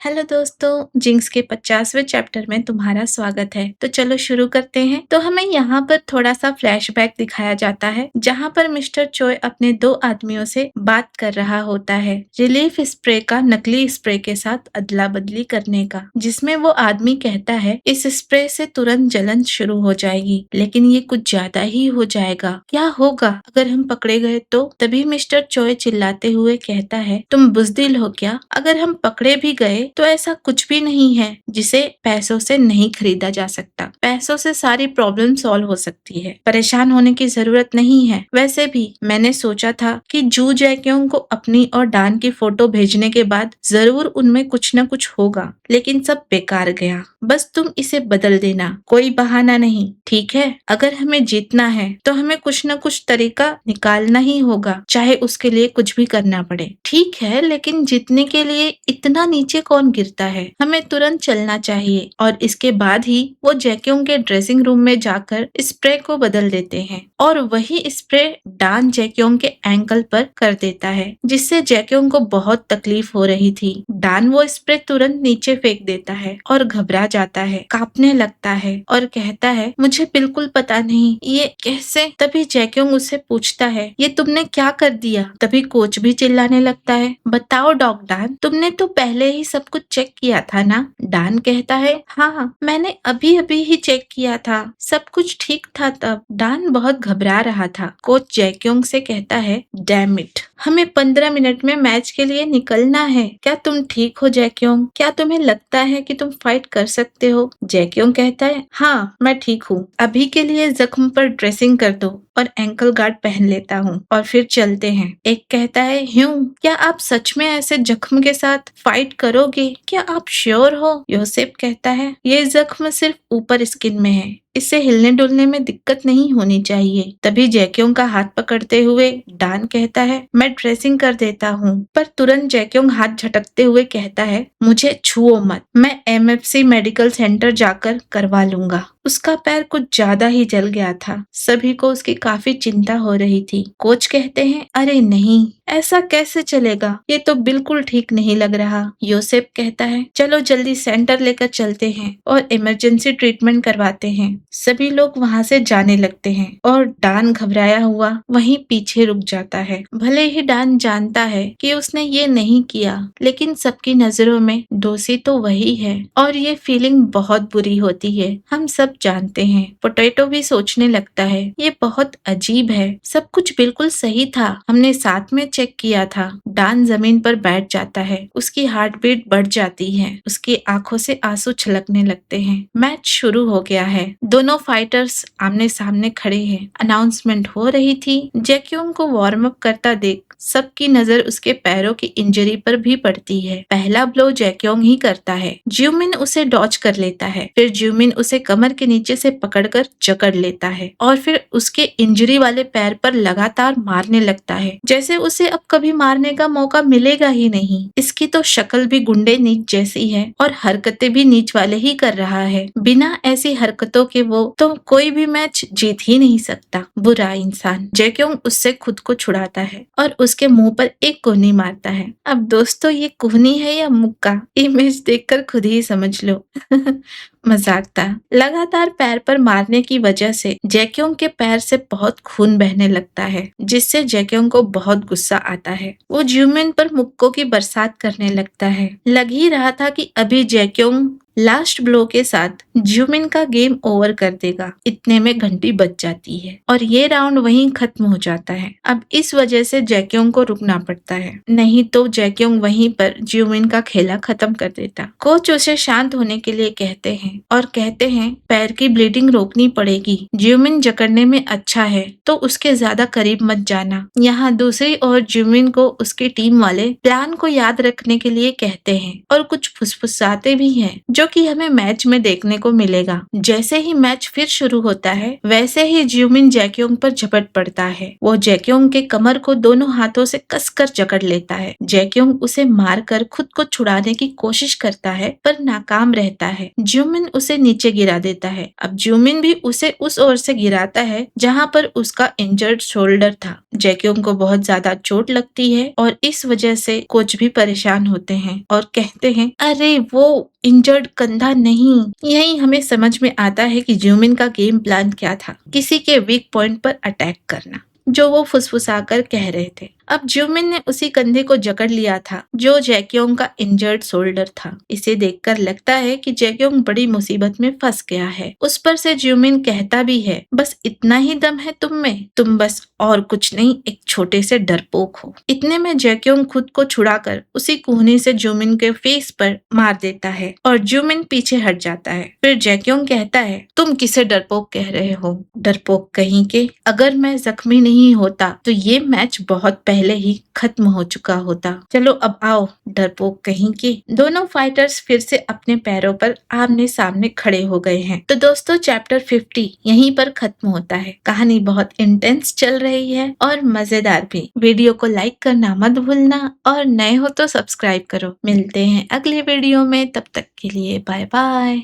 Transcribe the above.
Hello दोस्तों, jinx के 50वें chapter में तुम्हारा स्वागत है। तो चलो शुरू करते हैं। तो हमें यहाँ पर थोड़ा सा फ्लैशबैक दिखाया जाता है, जहाँ पर मिस्टर चोय अपने दो आदमियों से बात कर रहा होता है रिलीफ स्प्रे का नकली स्प्रे के साथ अदला बदली करने का, जिसमें वो आदमी कहता है इस स्प्रे से तुरंत जलन शुरू हो जाएगी, लेकिन ये कुछ ज्यादा ही हो जाएगा। क्या होगा अगर हम पकड़े गए तो? तभी मिस्टर चोय चिल्लाते हुए कहता है, तुम बुज़दिल हो क्या? अगर हम पकड़े भी गए तो ऐसा कुछ भी नहीं है जिसे पैसों से नहीं खरीदा जा सकता। पैसों से सारी प्रॉब्लम सॉल्व हो सकती है, परेशान होने की जरूरत नहीं है। वैसे भी मैंने सोचा था कि जू जैक्योंग को अपनी और डान की फोटो भेजने के बाद जरूर उनमें कुछ न कुछ होगा, लेकिन सब बेकार गया। बस तुम इसे बदल देना, कोई बहाना नहीं, ठीक है? अगर हमें जीतना है तो हमें कुछ न कुछ तरीका निकालना ही होगा, चाहे उसके लिए कुछ भी करना पड़े। ठीक है, लेकिन जीतने के लिए इतना नीचे कौन गिरता है? हमें तुरंत चलना चाहिए। और इसके बाद ही वो जैक्योंग के ड्रेसिंग रूम में जाकर स्प्रे को बदल देते हैं और वही स्प्रे डान जैक्योंग के एंकल पर कर देता है, जिससे जैक्योंग को बहुत तकलीफ हो रही थी। डान वो स्प्रे तुरंत नीचे फेंक देता है और घबरा जाता है, कांपने लगता है और कहता है, मुझे बिल्कुल पता नहीं ये कैसे। तभी जैक्योंग उससे पूछता है, ये तुमने क्या कर दिया? तभी कोच भी चिल्लाने लगता है, बताओ डॉग डान, तुमने तो पहले ही सब कुछ चेक किया था ना? डान कहता है, हाँ मैंने अभी अभी ही चेक किया था, सब कुछ ठीक था तब। डान बहुत घबरा रहा था। कोच जैक्योंग से कहता है, डैम इट, हमें 15 मिनट में मैच के लिए निकलना है। क्या तुम ठीक हो जैक्योंग? क्या तुम्हें लगता है कि तुम फाइट कर सकते हो? जैक्योंग कहता है, हाँ मैं ठीक हूँ, अभी के लिए जख्म पर ड्रेसिंग कर दो और एंकल गार्ड पहन लेता हूँ और फिर चलते हैं। एक कहता है, ह्यू, क्या आप सच में ऐसे जख्म के साथ फाइट करोगे? क्या आप श्योर हो? योसेफ कहता है, ये जख्म सिर्फ ऊपर स्किन में है, इससे हिलने डुलने में दिक्कत नहीं होनी चाहिए। तभी जैक्योंग का हाथ पकड़ते हुए डान कहता है, मैं ड्रेसिंग कर देता हूँ। पर तुरंत जैक्योंग हाथ झटकते हुए कहता है, मुझे छुओ मत, मैं एमएफसी मेडिकल सेंटर जाकर करवा लूंगा। उसका पैर कुछ ज्यादा ही जल गया था। सभी को उसकी काफी चिंता हो रही थी। कोच कहते हैं, अरे नहीं, ऐसा कैसे चलेगा, ये तो बिल्कुल ठीक नहीं लग रहा। योसेफ कहता है, चलो जल्दी सेंटर लेकर चलते हैं और इमरजेंसी ट्रीटमेंट करवाते हैं। सभी लोग वहाँ से जाने लगते हैं और डान घबराया हुआ वहीं पीछे रुक जाता है। भले ही डान जानता है कि उसने ये नहीं किया, लेकिन सबकी नजरों में दोषी तो वही है और ये फीलिंग बहुत बुरी होती है, हम सब जानते हैं। पोटैटो भी सोचने लगता है, ये बहुत अजीब है, सब कुछ बिल्कुल सही था, हमने साथ में चेक किया था। डान जमीन पर बैठ जाता है, उसकी हार्ट बीट बढ़ जाती है, उसकी आंखों से आंसू छलकने लगते हैं। मैच शुरू हो गया है, दोनों फाइटर्स आमने सामने खड़े हैं। अनाउंसमेंट हो रही थी। जैक्योंग को वार्म अप करता देख सबकी नजर उसके पैरों की इंजरी पर भी पड़ती है। पहला ब्लो जैक्योंग ही करता है। ज्यूमिन उसे डॉच कर लेता है, फिर ज्यूमिन उसे कमर के नीचे से पकड़कर जकड़ लेता है और फिर उसके इंजरी वाले पैर पर लगातार मारने लगता है, जैसे उसे अब कभी मारने का मौका मिलेगा ही नहीं। इसकी तो शक्ल भी गुंडे नीच जैसी है और हरकतें भी नीच वाले ही कर रहा है। बिना ऐसी हरकतों के वो तो कोई भी मैच जीत ही नहीं सकता। बुरा इंसान। जैक्योंग उससे खुद को छुड़ाता है और उसके मुंह पर एक कोहनी मारता है। अब दोस्तों, ये कोहनी है या मुक्का, इमेज देखकर खुद ही समझ लो। मजाक था। लगातार पैर पर मारने की वजह से जैक्योंग के पैर से बहुत खून बहने लगता है, जिससे जैक्योंग को बहुत गुस्सा आता है। वो ज्यूमिन पर मुक्कों की बरसात करने लगता है। लग ही रहा था कि अभी जैक्योंग लास्ट ब्लो के साथ ज्यूमिन का गेम ओवर कर देगा। इतने में घंटी बज जाती है और ये राउंड वहीं खत्म हो जाता है। अब इस वजह से जैक्योंग को रुकना पड़ता है, नहीं तो जैक्योंग वहीं पर ज्यूमिन का खेला खत्म कर देता। कोच उसे शांत होने के लिए कहते हैं और कहते हैं, पैर की ब्लीडिंग रोकनी पड़ेगी, ज्यूमिन जकड़ने में अच्छा है तो उसके ज्यादा करीब मत जाना। यहाँ दूसरी ओर ज्यूमिन को उसकी टीम वाले प्लान को याद रखने के लिए कहते हैं और कुछ फुसफुसाते भी हैं, जो जो कि हमें मैच में देखने को मिलेगा। जैसे ही मैच फिर शुरू होता है वैसे ही ज्यूमिन जैक्योंग पर झपट पड़ता है। वो जैक्योंग के कमर को दोनों हाथों से कसकर जकड़ लेता है। जैक्योंग उसे मारकर खुद को छुड़ाने की कोशिश करता है पर नाकाम रहता है। ज्यूमिन उसे नीचे गिरा देता है। अब ज्यूमिन भी उसे उस ओर से गिराता है जहाँ पर उसका इंजर्ड शोल्डर था। जैक्योंग को बहुत ज्यादा चोट लगती है और इस वजह से कोच भी परेशान होते हैं और कहते हैं, अरे वो इंजर्ड कंधा नहीं। यही हमें समझ में आता है कि ज्यूमिन का गेम प्लान क्या था, किसी के वीक पॉइंट पर अटैक करना, जो वो फुसफुसाकर कह रहे थे। अब ज्यूमिन ने उसी कंधे को जकड़ लिया था जो जैक्योंग का इंजर्ड शोल्डर था। इसे देखकर लगता है कि जैक्योंग बड़ी मुसीबत में फंस गया है। उस पर से ज्यूमिन कहता भी है, बस इतना ही दम है तुम में, तुम बस और कुछ नहीं, एक छोटे से डरपोक हो। इतने में जैक्योंग खुद को छुड़ाकर उसी कोहनी से ज्यूमिन के फेस पर मार देता है और ज्यूमिन पीछे हट जाता है। फिर जैक्योंग कहता है, तुम किसे डरपोक कह रहे हो? डरपोक कहीं के, अगर मैं जख्मी नहीं होता तो ये मैच बहुत पहले ही खत्म हो चुका होता। चलो अब आओ डरपोक कहीं के। दोनों फाइटर्स फिर से अपने पैरों पर आमने सामने खड़े हो गए हैं। तो दोस्तों चैप्टर 50 यहीं पर खत्म होता है। कहानी बहुत इंटेंस चल रही है और मजेदार भी। वीडियो को लाइक करना मत भूलना और नए हो तो सब्सक्राइब करो। मिलते हैं अगले वीडियो में, तब तक के लिए बाय बाय।